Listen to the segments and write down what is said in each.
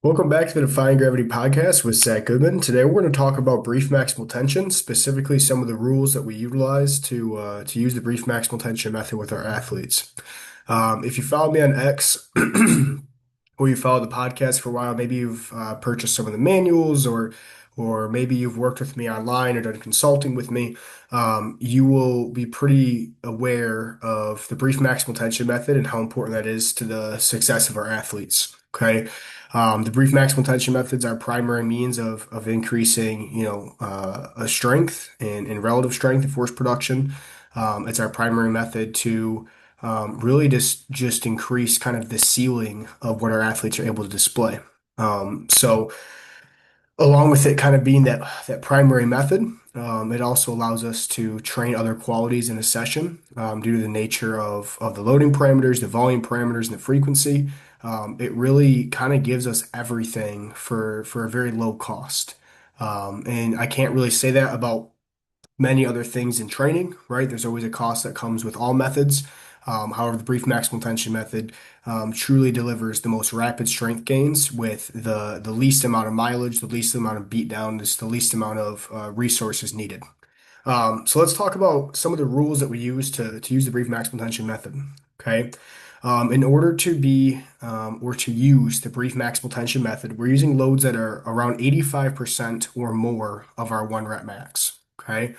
Welcome back to the Defying Gravity podcast with Zac.Goodman. Today we're going to talk about brief maximal tension, specifically some of the rules that we utilize to use the brief maximal tension method with our athletes. If you follow me on X or you followed the podcast for a while, maybe you've purchased some of the manuals or maybe you've worked with me online or done consulting with me. You will be pretty aware of the brief maximal tension method and how important that is to the success of our athletes. Okay. The brief maximal tension methods are primary means of increasing, a strength and relative strength and force production. It's our primary method to really just increase kind of the ceiling of what our athletes are able to display. So along with it kind of being that primary method, it also allows us to train other qualities in a session due to the nature of the loading parameters, the volume parameters, and the frequency. It really kind of gives us everything for a very low cost. And I can't really say that about many other things in training, right? There's always a cost that comes with all methods. However, the brief maximal tension method truly delivers the most rapid strength gains with the least amount of mileage, the least amount of beat down, just the least amount of resources needed. So let's talk about some of the rules that we use to use the brief maximal tension method. Okay. In order to be or to use the brief maximal tension method, we're using loads that are around 85% or more of our one rep max. Okay.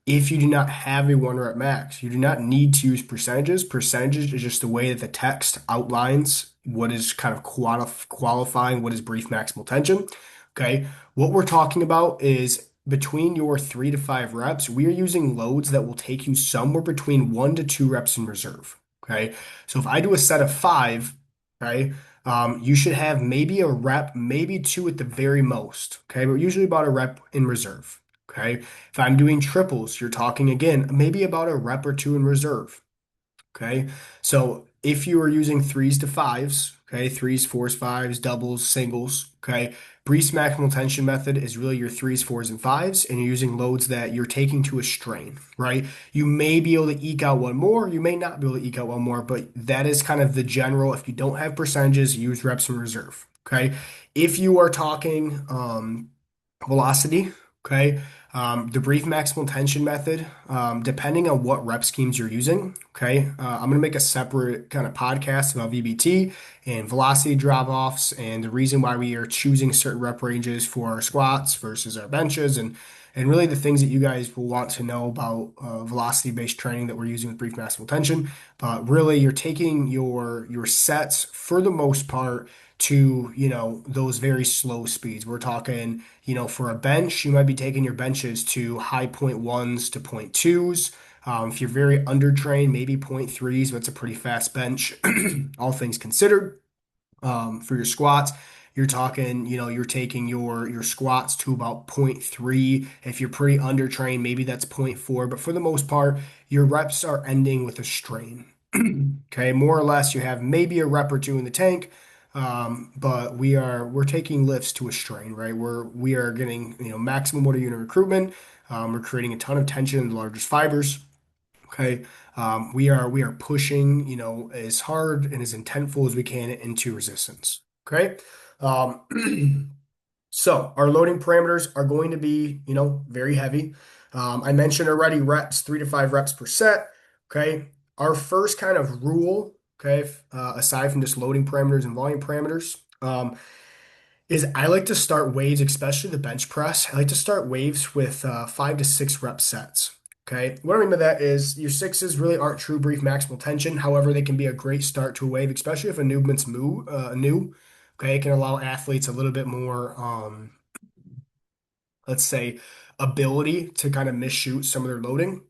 If you do not have a one rep max, you do not need to use percentages. Percentages is just the way that the text outlines what is kind of qualifying what is brief maximal tension. Okay. What we're talking about is between your 3 to 5 reps, we are using loads that will take you somewhere between 1 to 2 reps in reserve. Okay. So if I do a set of five, okay, you should have maybe a rep, maybe two at the very most. Okay. But usually about a rep in reserve. Okay. If I'm doing triples, you're talking again, maybe about a rep or two in reserve. Okay. So if you are using threes to fives, okay, threes, fours, fives, doubles, singles, okay, Brees maximal tension method is really your threes, fours, and fives, and you're using loads that you're taking to a strain, right? You may be able to eke out one more, you may not be able to eke out one more, but that is kind of the general. If you don't have percentages, use reps in reserve, okay? If you are talking velocity, okay? The brief maximal tension method, depending on what rep schemes you're using, okay? I'm going to make a separate kind of podcast about VBT and velocity drop-offs and the reason why we are choosing certain rep ranges for our squats versus our benches and really the things that you guys will want to know about velocity-based training that we're using with brief maximal tension. But really, you're taking your sets for the most part to, those very slow speeds. We're talking, for a bench, you might be taking your benches to high point ones to point twos. If you're very undertrained, maybe point threes, but it's a pretty fast bench, all things considered. For your squats, you're talking, you're taking your squats to about point three. If you're pretty undertrained, maybe that's point four. But for the most part, your reps are ending with a strain. Okay, more or less, you have maybe a rep or two in the tank, but we're taking lifts to a strain, right? We are getting maximum motor unit recruitment. We're creating a ton of tension in the largest fibers. Okay. We are pushing, as hard and as intentful as we can into resistance. Okay. Um, so our loading parameters are going to be, very heavy. I mentioned already reps, 3 to 5 reps per set. Okay. Our first kind of rule, okay, aside from just loading parameters and volume parameters, is I like to start waves, especially the bench press. I like to start waves with 5 to 6 rep sets. Okay. What I mean by that is your sixes really aren't true brief maximal tension. However, they can be a great start to a wave, especially if a movement's new. Okay. It can allow athletes a little bit more, let's say, ability to kind of misshoot some of their loading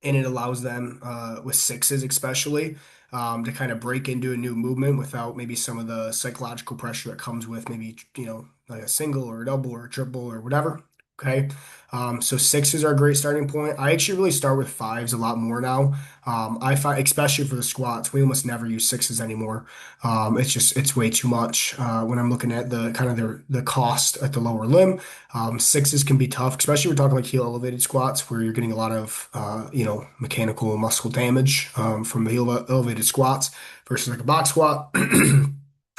and it allows them with sixes especially to kind of break into a new movement without maybe some of the psychological pressure that comes with maybe like a single or a double or a triple or whatever. Okay. So sixes are a great starting point. I actually really start with fives a lot more now. I find, especially for the squats, we almost never use sixes anymore. It's way too much when I'm looking at the kind of the cost at the lower limb. Sixes can be tough, especially we're talking like heel elevated squats where you're getting a lot of mechanical muscle damage from the heel elevated squats versus like a box squat.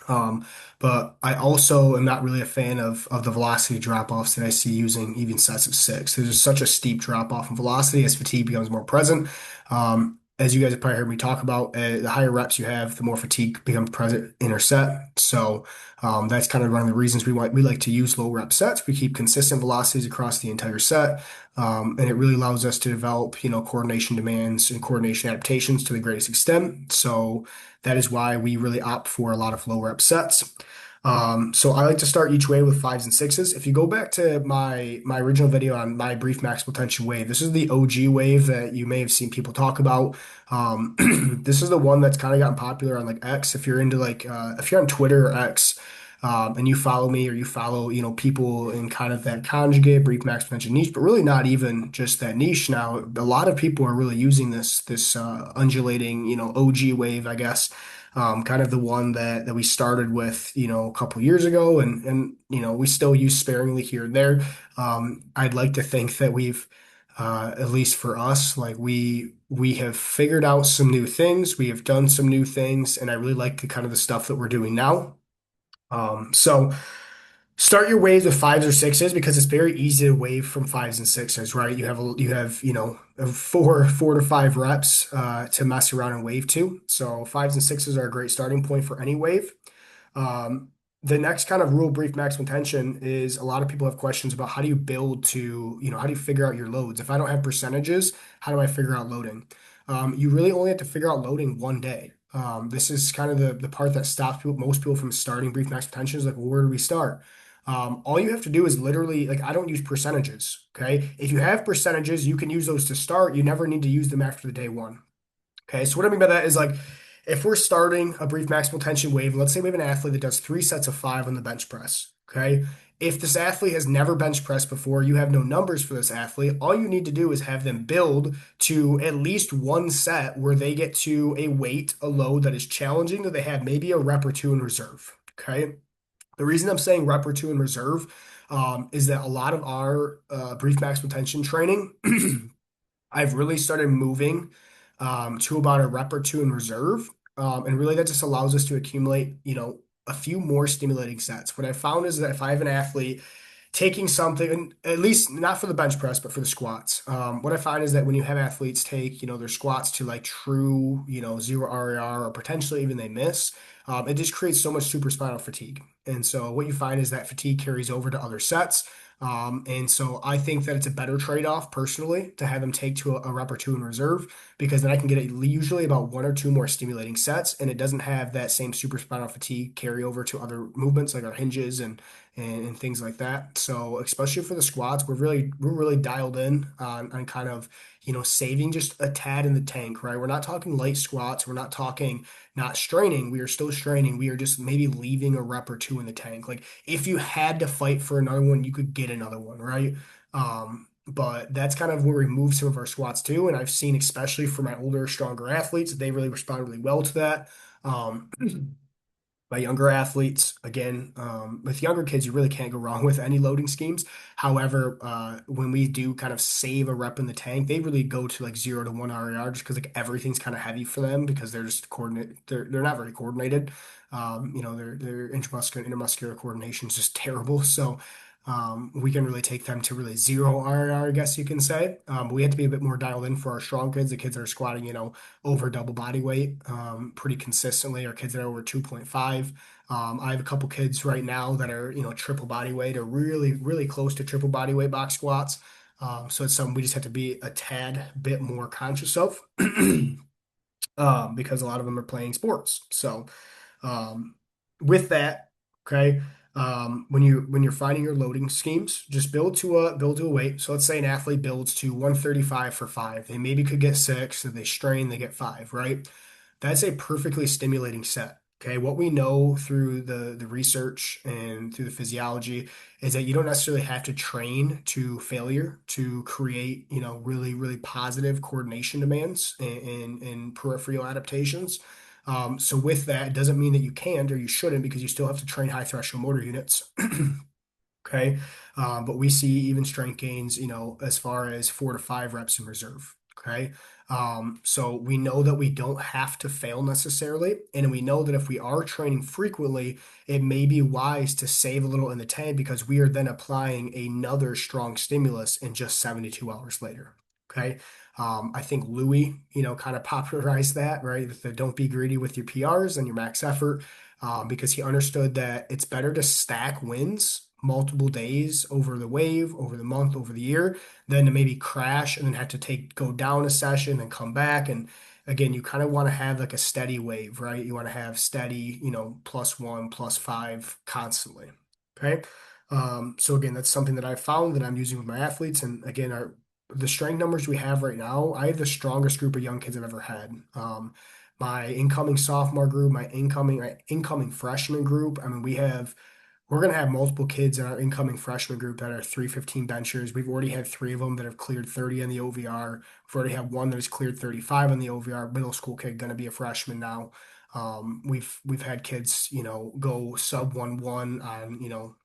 Um, but I also am not really a fan of the velocity drop-offs that I see using even sets of six. There's just such a steep drop-off in velocity as fatigue becomes more present. As you guys have probably heard me talk about, the higher reps you have, the more fatigue becomes present in our set. So that's kind of one of the reasons we like to use low rep sets. We keep consistent velocities across the entire set, and it really allows us to develop, coordination demands and coordination adaptations to the greatest extent. So that is why we really opt for a lot of low rep sets. So I like to start each wave with fives and sixes. If you go back to my original video on my brief maximal tension wave, this is the OG wave that you may have seen people talk about. This is the one that's kind of gotten popular on like X. If you're into if you're on Twitter or X, and you follow me or you follow, people in kind of that conjugate brief maximal tension niche, but really not even just that niche now. A lot of people are really using this undulating, OG wave, I guess, kind of the one that we started with, a couple years ago, and we still use sparingly here and there. I'd like to think that we've, at least for us, like we have figured out some new things, we have done some new things, and I really like the kind of the stuff that we're doing now. So start your waves with fives or sixes because it's very easy to wave from fives and sixes, right? You have four to five reps to mess around and wave to. So fives and sixes are a great starting point for any wave. Um, the next kind of rule brief max intention is a lot of people have questions about how do you build to, how do you figure out your loads? If I don't have percentages, how do I figure out loading? You really only have to figure out loading one day. This is kind of the part that stops most people from starting brief max intention is like, well, where do we start? All you have to do is literally, like, I don't use percentages. Okay. If you have percentages, you can use those to start. You never need to use them after the day one. Okay, so what I mean by that is like if we're starting a brief maximal tension wave, let's say we have an athlete that does 3 sets of five on the bench press. Okay. If this athlete has never bench pressed before, you have no numbers for this athlete. All you need to do is have them build to at least one set where they get to a weight, a load that is challenging, that they have maybe a rep or two in reserve. Okay. The reason I'm saying rep or two in reserve is that a lot of our brief maximal tension training I've really started moving to about a rep or two in reserve. And really that just allows us to accumulate, a few more stimulating sets. What I found is that if I have an athlete taking something, and at least not for the bench press, but for the squats. What I find is that when you have athletes take, their squats to like true, zero RER or potentially even they miss, it just creates so much supraspinal fatigue. And so what you find is that fatigue carries over to other sets. And so I think that it's a better trade-off personally to have them take to a rep or two in reserve because then I can get usually about one or two more stimulating sets and it doesn't have that same supraspinal fatigue carry over to other movements like our hinges and things like that. So especially for the squats, we're really dialed in on kind of saving just a tad in the tank, right? We're not talking light squats. We're not talking not straining. We are still straining. We are just maybe leaving a rep or two in the tank. Like if you had to fight for another one, you could get another one, right? But that's kind of where we move some of our squats too. And I've seen, especially for my older, stronger athletes, they really respond really well to that. Um, my younger athletes, again, with younger kids, you really can't go wrong with any loading schemes. However, when we do kind of save a rep in the tank, they really go to like 0 to 1 RER just because like everything's kind of heavy for them because they're just coordinated. They're not very coordinated. Their intramuscular and intermuscular coordination is just terrible. So we can really take them to really 0 RER, I guess you can say. But we have to be a bit more dialed in for our strong kids, the kids that are squatting, over double body weight pretty consistently, or kids that are over 2.5. I have a couple kids right now that are, triple body weight or really, really close to triple body weight box squats. So it's something we just have to be a tad bit more conscious of because a lot of them are playing sports. So um, with that, okay, when you're finding your loading schemes, just build to a weight. So let's say an athlete builds to 135 for five. They maybe could get six. If they strain, they get five, right? That's a perfectly stimulating set. Okay, what we know through the research and through the physiology is that you don't necessarily have to train to failure to create, really, really positive coordination demands and peripheral adaptations. So with that, it doesn't mean that you can't or you shouldn't because you still have to train high threshold motor units. Okay. But we see even strength gains, as far as 4 to 5 reps in reserve. Okay. So we know that we don't have to fail necessarily. And we know that if we are training frequently, it may be wise to save a little in the tank because we are then applying another strong stimulus in just 72 hours later. Okay. I think Louis, kind of popularized that, right? The don't be greedy with your PRs and your max effort, because he understood that it's better to stack wins multiple days over the wave, over the month, over the year than to maybe crash and then have to go down a session and come back. And again, you kind of want to have like a steady wave, right? You want to have steady, +1, +5 constantly. Okay. So again, that's something that I found that I'm using with my athletes. And again, the strength numbers we have right now, I have the strongest group of young kids I've ever had. My incoming sophomore group, my incoming freshman group. I mean, we're going to have multiple kids in our incoming freshman group that are 315 benchers. We've already had three of them that have cleared 30 on the OVR. We've already had one that has cleared 35 on the OVR. Middle school kid going to be a freshman now. We've had kids, go sub 1-1 on,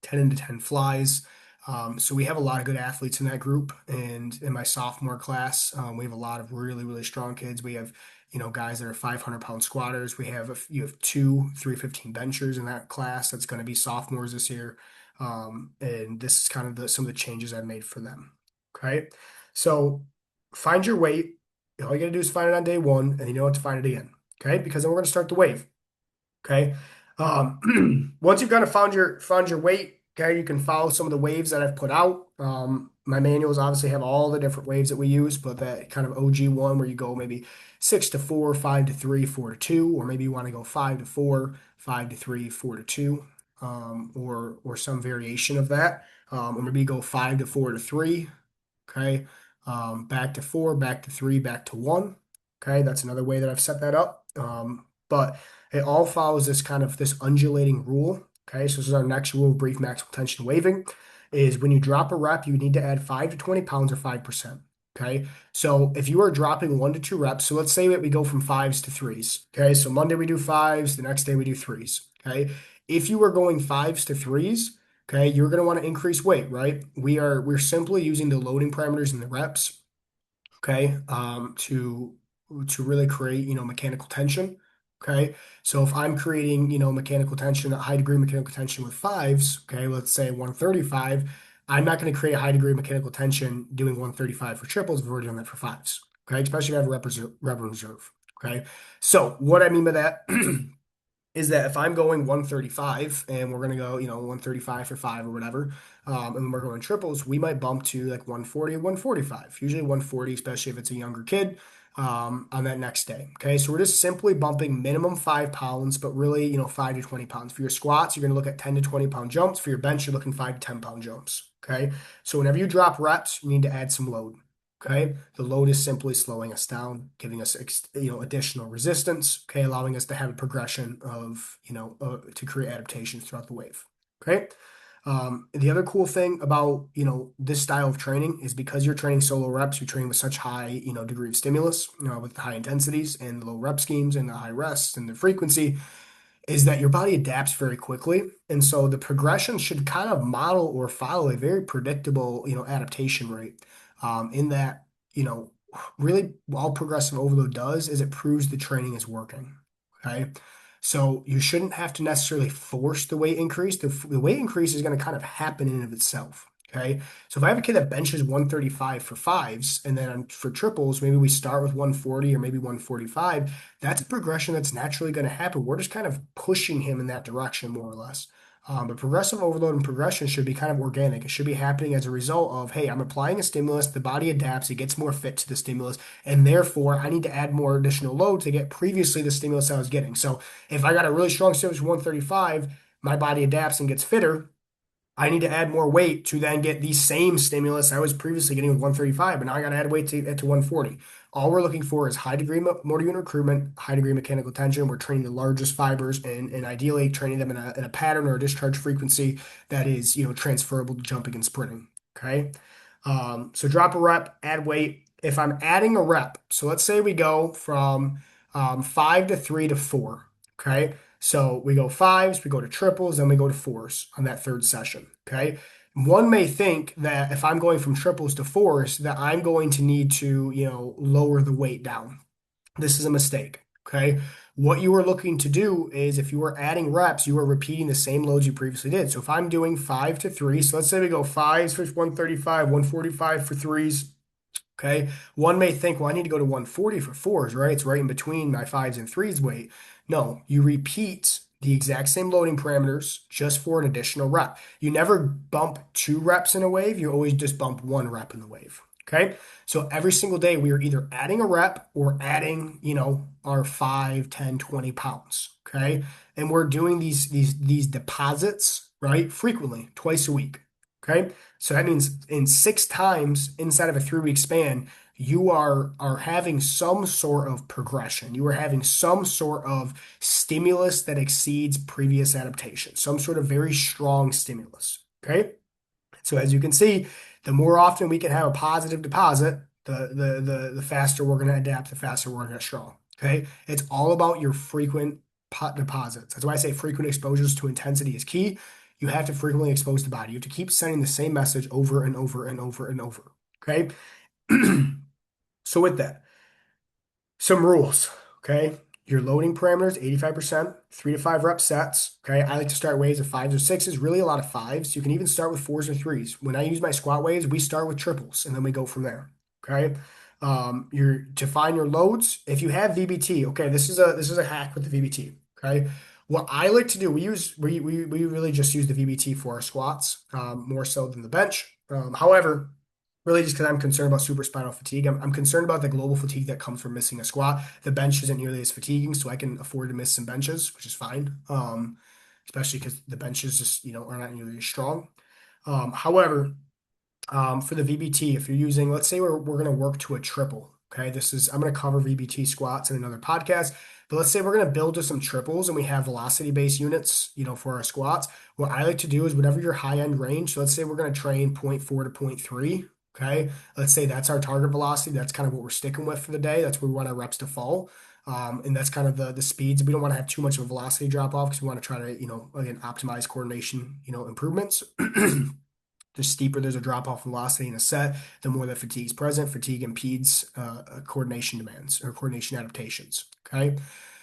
10 into 10 flies. So we have a lot of good athletes in that group. And in my sophomore class, we have a lot of really, really strong kids. We have, guys that are 500-pound squatters. You have two 315 benchers in that class. That's going to be sophomores this year. And this is kind of some of the changes I've made for them. Okay. So find your weight. All you got to do is find it on day one, and you know what to find it again. Okay. Because then we're going to start the wave. Okay. Once you've kind of found your weight, okay, you can follow some of the waves that I've put out. My manuals obviously have all the different waves that we use, but that kind of OG one where you go maybe 6 to 4, 5 to 3, 4 to 2, or maybe you want to go 5 to 4, 5 to 3, 4 to 2, or some variation of that. Or maybe you go 5 to 4 to 3. Okay. Back to 4, back to 3, back to 1. Okay. That's another way that I've set that up. But it all follows this undulating rule. Okay. So this is our next rule of brief maximal tension waving is when you drop a rep, you need to add 5 to 20 pounds or 5%. Okay. So if you are dropping 1 to 2 reps, so let's say that we go from fives to threes. Okay. So Monday we do fives, the next day we do threes. Okay. If you are going fives to threes, okay, you're going to want to increase weight, right? We're simply using the loading parameters and the reps, okay, to really create, mechanical tension. Okay. So if I'm creating, mechanical tension, a high degree of mechanical tension with fives, okay, let's say 135, I'm not going to create a high degree of mechanical tension doing 135 for triples. We've already done that for fives. Okay. Especially if you have a rep reserve. Okay. So what I mean by that is that if I'm going 135 and we're gonna go, 135 for five or whatever, and we're going triples, we might bump to like 140 or 145. Usually 140, especially if it's a younger kid, on that next day. Okay, so we're just simply bumping minimum 5 pounds, but really, 5 to 20 pounds. For your squats, you're gonna look at 10 to 20 pound jumps. For your bench, you're looking 5 to 10 pound jumps. Okay, so whenever you drop reps, you need to add some load. Okay, the load is simply slowing us down, giving us additional resistance. Okay, allowing us to have a progression of to create adaptations throughout the wave. Okay, the other cool thing about this style of training is because you're training solo reps, you're training with such high degree of stimulus, with high intensities and low rep schemes and the high rests and the frequency is that your body adapts very quickly. And so the progression should kind of model or follow a very predictable, adaptation rate. In that, you know, really all progressive overload does is it proves the training is working. Okay. So you shouldn't have to necessarily force the weight increase. The weight increase is going to kind of happen in and of itself. Okay. So if I have a kid that benches 135 for fives, and then for triples, maybe we start with 140 or maybe 145, that's a progression that's naturally going to happen. We're just kind of pushing him in that direction, more or less. But progressive overload and progression should be kind of organic. It should be happening as a result of, hey, I'm applying a stimulus, the body adapts, it gets more fit to the stimulus, and therefore I need to add more additional load to get previously the stimulus I was getting. So if I got a really strong stimulus 135, my body adapts and gets fitter. I need to add more weight to then get the same stimulus I was previously getting with 135, but now I got to add weight to 140. All we're looking for is high degree motor unit recruitment, high degree mechanical tension. We're training the largest fibers and ideally training them in a pattern or a discharge frequency that is, transferable to jumping and sprinting. Okay. So drop a rep, add weight. If I'm adding a rep, so let's say we go from 5 to 3 to 4. Okay. So we go fives, we go to triples, then we go to fours on that third session. Okay. one may think that if I'm going from triples to fours, that I'm going to need to, lower the weight down. This is a mistake. Okay. What you are looking to do is if you are adding reps, you are repeating the same loads you previously did. So if I'm doing 5 to 3, so let's say we go fives for 135, 145 for threes. Okay. One may think, well, I need to go to 140 for fours, right? It's right in between my fives and threes weight. No, you repeat the exact same loading parameters just for an additional rep. You never bump 2 reps in a wave. You always just bump 1 rep in the wave. Okay. So every single day we are either adding a rep or adding, our 5, 10, 20 pounds. Okay. And we're doing these deposits, right? Frequently, twice a week. Okay. So that means in 6 times inside of a 3 week span, you are having some sort of progression. You are having some sort of stimulus that exceeds previous adaptation, some sort of very strong stimulus. Okay. So as you can see, the more often we can have a positive deposit, the faster we're going to adapt, the faster we're going to get strong. Okay. It's all about your frequent deposits. That's why I say frequent exposures to intensity is key. You have to frequently expose the body. You have to keep sending the same message over and over and over and over. Okay. So with that, some rules, okay? Your loading parameters, 85%, 3 to 5 rep sets. Okay. I like to start waves of fives or sixes, really a lot of fives. You can even start with fours or threes. When I use my squat waves, we start with triples and then we go from there. Okay. You're to find your loads. If you have VBT, okay, this is a hack with the VBT. Okay. What I like to do, we really just use the VBT for our squats, more so than the bench. However, really just because I'm concerned about supraspinal fatigue. I'm concerned about the global fatigue that comes from missing a squat. The bench isn't nearly as fatiguing, so I can afford to miss some benches, which is fine. Especially because the benches just, are not nearly as strong. However, for the VBT, if you're using, let's say we're going to work to a triple. Okay, I'm going to cover VBT squats in another podcast. But let's say we're going to build to some triples and we have velocity based units, for our squats. What I like to do is whatever your high end range. So let's say we're going to train zero point 0.4 to zero point 0.3. Okay, let's say that's our target velocity. That's kind of what we're sticking with for the day. That's where we want our reps to fall. And that's kind of the speeds. We don't want to have too much of a velocity drop off because we want to try to, again, optimize coordination, improvements. The steeper there's a drop off velocity in a set, the more the fatigue is present. Fatigue impedes coordination demands or coordination adaptations. Okay.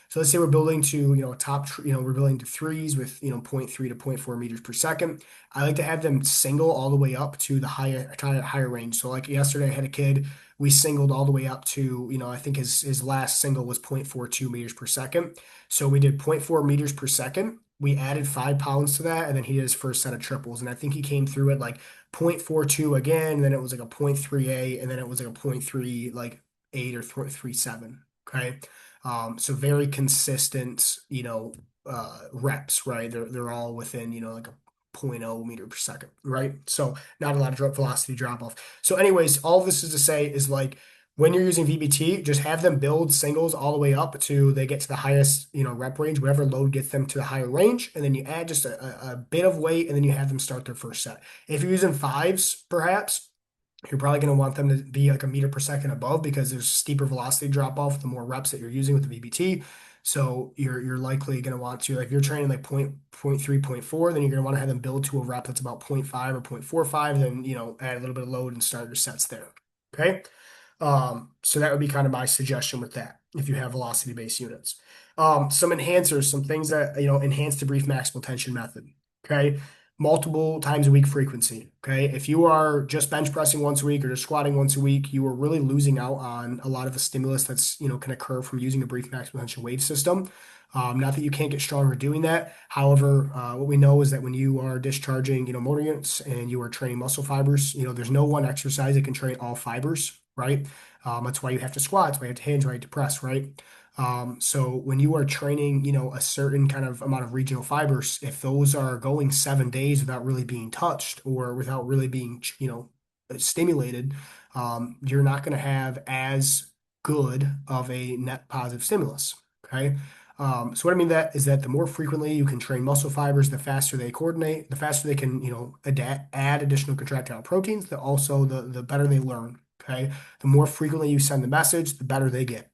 So let's say we're building to, a top, we're building to threes with, zero point 0.3 to zero point 0.4 meters per second. I like to have them single all the way up to the higher range. So like yesterday, I had a kid, we singled all the way up to, I think his last single was 0.42 meters per second. So we did zero point 0.4 meters per second. We added 5 pounds to that, and then he did his first set of triples. And I think he came through at like 0.42 again, and then it was like a 0.38, and then it was like a 0.3, like 8 or 0.37. Okay. So very consistent, reps, right? They're all within, like a zero point 0.0 meter per second, right? So not a lot of drop velocity drop off. So, anyways, all of this is to say is like when you're using VBT, just have them build singles all the way up to they get to the highest, rep range, whatever load gets them to the higher range, and then you add just a bit of weight, and then you have them start their first set. If you're using fives, perhaps you're probably going to want them to be like a meter per second above because there's steeper velocity drop off the more reps that you're using with the VBT. So you're likely going to want to, like if you're training like point 3, point 4, then you're going to want to have them build to a rep that's about point 0.5 or 0.45, then add a little bit of load and start your sets there. Okay. So that would be kind of my suggestion with that if you have velocity based units. Some enhancers, some things that enhance the brief maximal tension method. Okay, multiple times a week frequency. Okay, if you are just bench pressing once a week or just squatting once a week, you are really losing out on a lot of the stimulus that's can occur from using a brief maximal tension wave system. Not that you can't get stronger doing that. However, what we know is that when you are discharging, motor units and you are training muscle fibers, there's no one exercise that can train all fibers, right? That's why you have to squat. That's why you have to hinge, right? To press, right? So when you are training, a certain kind of amount of regional fibers, if those are going 7 days without really being touched or without really being, stimulated, you're not going to have as good of a net positive stimulus. Okay. So what I mean that is that the more frequently you can train muscle fibers, the faster they coordinate, the faster they can, add additional contractile proteins, the better they learn. Okay. The more frequently you send the message, the better they get.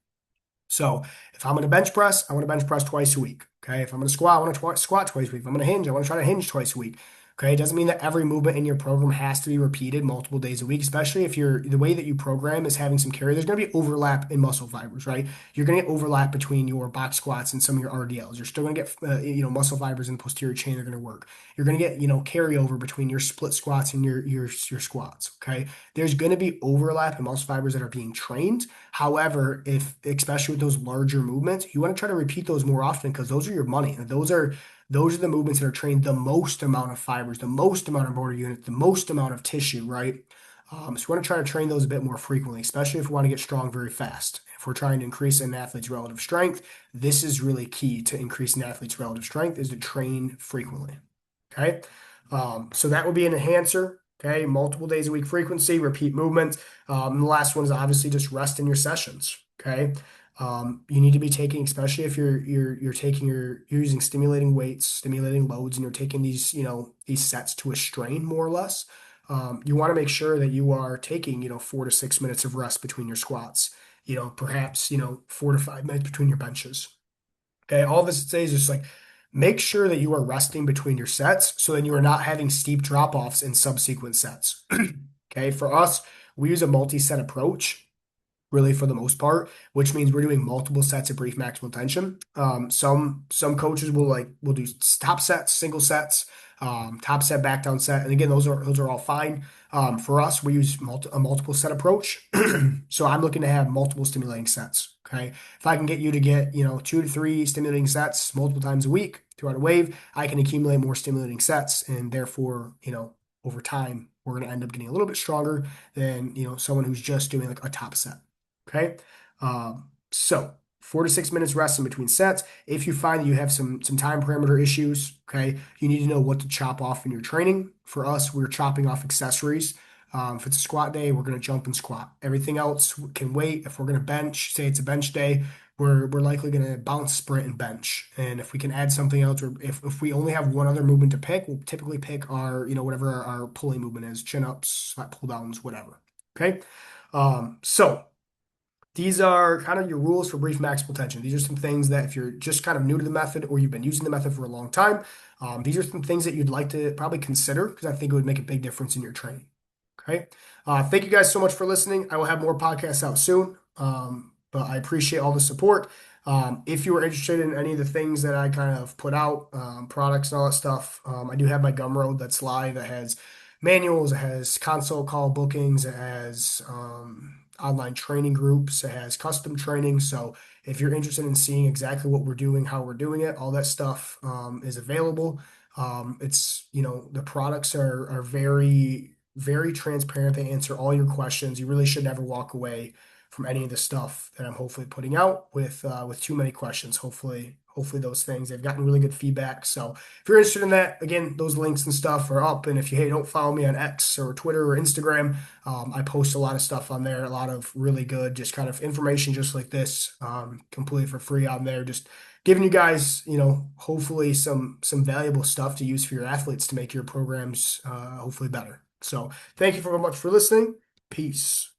So if I'm going to bench press, I want to bench press twice a week. Okay. If I'm going to squat, I want to squat twice a week. If I'm going to hinge, I want to try to hinge twice a week. Okay, it doesn't mean that every movement in your program has to be repeated multiple days a week, especially if the way that you program is having some carry. There's going to be overlap in muscle fibers, right? You're going to get overlap between your box squats and some of your RDLs. You're still going to get, muscle fibers in the posterior chain are going to work. You're going to get, carryover between your split squats and your squats. Okay, there's going to be overlap in muscle fibers that are being trained. However, if especially with those larger movements, you want to try to repeat those more often because those are your money. And those are the movements that are trained the most amount of fibers, the most amount of motor units, the most amount of tissue, right? So we want to try to train those a bit more frequently, especially if we want to get strong very fast. If we're trying to increase an athlete's relative strength, this is really key to increase an athlete's relative strength is to train frequently. Okay. So that would be an enhancer. Okay. Multiple days a week frequency, repeat movements. And the last one is obviously just rest in your sessions. Okay. You need to be taking, especially if you're taking you're using stimulating weights, stimulating loads, and you're taking these sets to a strain more or less. You want to make sure that you are taking 4 to 6 minutes of rest between your squats. Perhaps 4 to 5 minutes between your benches. Okay, all this to say is just like make sure that you are resting between your sets so then you are not having steep drop-offs in subsequent sets. Okay, for us, we use a multi-set approach really for the most part, which means we're doing multiple sets of brief maximal tension. Some coaches will do top sets, single sets, top set, back down set, and again those are all fine. For us, we use a multiple set approach, so I'm looking to have multiple stimulating sets. Okay, if I can get you to get 2 to 3 stimulating sets multiple times a week throughout a wave, I can accumulate more stimulating sets, and therefore over time we're going to end up getting a little bit stronger than someone who's just doing like a top set. Okay. So 4 to 6 minutes rest in between sets. If you find that you have some time parameter issues, okay, you need to know what to chop off in your training. For us, we're chopping off accessories. If it's a squat day, we're going to jump and squat. Everything else can wait. If we're going to bench, say it's a bench day, we're likely going to bounce, sprint, and bench. And if we can add something else, or if we only have one other movement to pick, we'll typically pick our, whatever our pulling movement is, chin ups, flat pull downs, whatever. Okay. So these are kind of your rules for brief maximal tension. These are some things that if you're just kind of new to the method or you've been using the method for a long time, these are some things that you'd like to probably consider because I think it would make a big difference in your training. Okay. Thank you guys so much for listening. I will have more podcasts out soon, but I appreciate all the support. If you are interested in any of the things that I kind of put out, products and all that stuff, I do have my Gumroad that's live. It has manuals, it has console call bookings, it has online training groups, it has custom training. So if you're interested in seeing exactly what we're doing, how we're doing it, all that stuff is available. The products are very, very transparent. They answer all your questions. You really should never walk away from any of the stuff that I'm hopefully putting out with too many questions. Hopefully those things they've gotten really good feedback. So if you're interested in that, again, those links and stuff are up. And if you don't follow me on X or Twitter or Instagram, I post a lot of stuff on there, a lot of really good, just kind of information just like this, completely for free on there. Just giving you guys, hopefully some valuable stuff to use for your athletes to make your programs hopefully better. So thank you very much for listening. Peace.